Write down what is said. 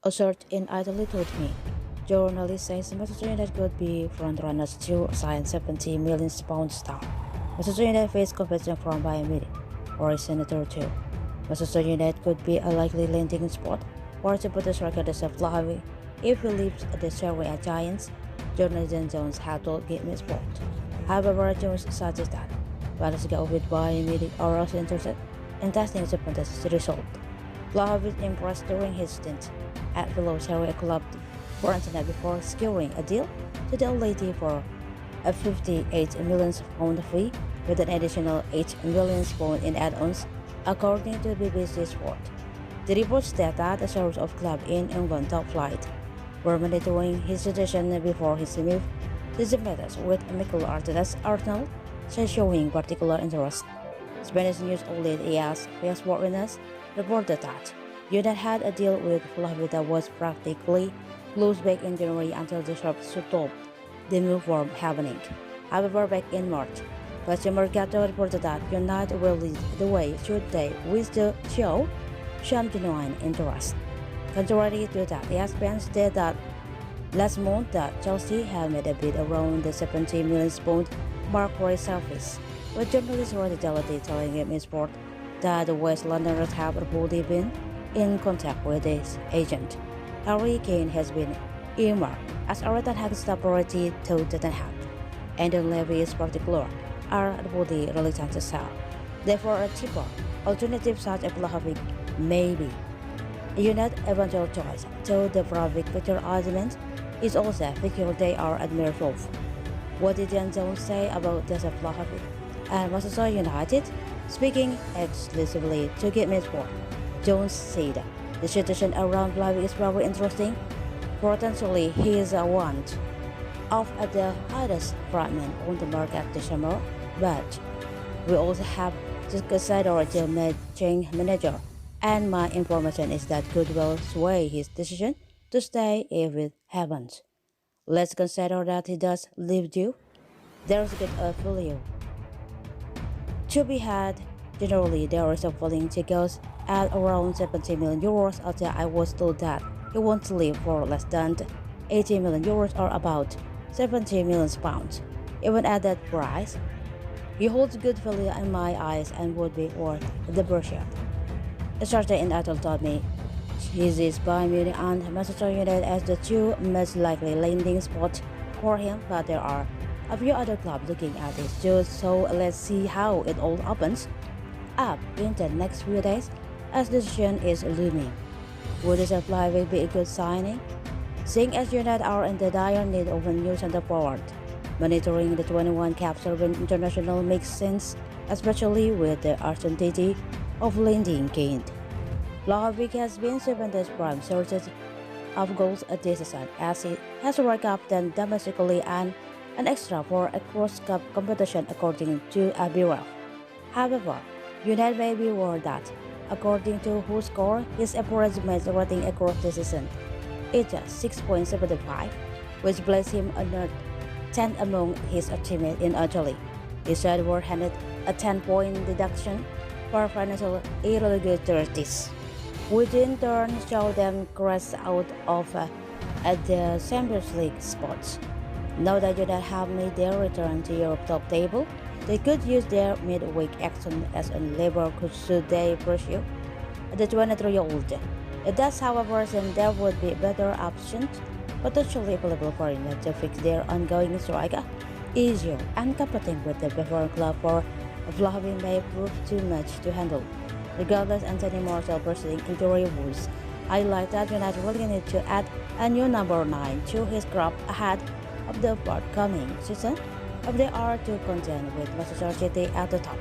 A search in Italy told me. Journalist says Manchester United could be frontrunners to sign £70 million star. Manchester United face competition from Bayern Munich or Senator too. Manchester United could be a likely landing spot for supporter striker Joseph Flavi if he leaves the Serie A Giants. Journalist Jones had told Game Sport. However, Jones suggests that let's go with Bayern Munich or also interested in testing Juventus' result. Vlahovic impressed during his stint at fellow Serie A club Fiorentina before securing a deal to the Lady for a £58 million fee with an additional £8 million in add-ons, according to BBC Sport. The report stated that a source of club in England top flight were monitoring his situation before his move to Juventus, with Mikel Arteta's Arsenal showing particular interest. Spanish news outlet ES Sport Winners reported that United had a deal with Flavi that was practically closed back in January until the shop stopped the move from happening. However, back in March, Classic Mercato reported that United will lead the way should they wish to show some genuine interest. Contrary to that, ESPN stated that last month that Chelsea had made a bid around the £70 million mark for his service, with journalists reportedly telling him in sport that the West Londoners have reportedly been in contact with his agent. Harry Kane has been earmarked as a right-hand top priority to Tottenham, and the Levy is particular are reportedly reluctant to sell. Therefore, a cheaper alternative such as Vlahovic may be a United eventual choice, though the Vlahovic picture argument is also a figure they are admired of. What did Jan Jones say about Joseph Vlahovic and Manchester United? Speaking exclusively to Get Me Sport, Jones said the situation around Vlahovic is very interesting. Potentially, he is one of the highest frontmen on the market this summer, but we also have to consider the matching manager, and my information is that could well sway his decision to stay if it happens. Let's consider that he does leave you. There's good value to be had. Generally, there is a falling tickets at around €70 million after I was told that he wants to leave for less than €80 million or about £70 million. Even at that price, he holds good value in my eyes and would be worth the purchase. A starter in Italy told me he sees Bayern Munich and Manchester United as the two most likely landing spots for him, but there are a few other clubs looking at it too, so let's see how it all opens up in the next few days as the decision is looming. Would this apply will be a good signing? Seeing as United are in the dire need of a new center forward, monitoring the 21-cap Serbian international makes sense, especially with the uncertainty of landing Kane. Vlahovic has been Juventus' prime source of goals this season, as he has racked up them domestically and an extra for a cross-cup competition, according to Abirov. However, United may be worried that, according to WhoScored, his average match rating across the season is just 6.75, which places him under 10th among his teammates in Italy. His side were handed a 10-point deduction for financial irregularities, which in turn showed them crash out of at the Champions League spots. Now that United have made their return to Europe top table, they could use their midweek action as a lever should they pursue the 23-year-old. It does, however, seem there would be better options potentially available for United to fix their ongoing striker easier, and competing with the veteran club for Vlahovic may prove too much to handle. Regardless, Anthony Martial pursuing injury woes highlight that United really need to add a new number 9 to his crop ahead of the forthcoming season if they are to contend with Manchester City at the top.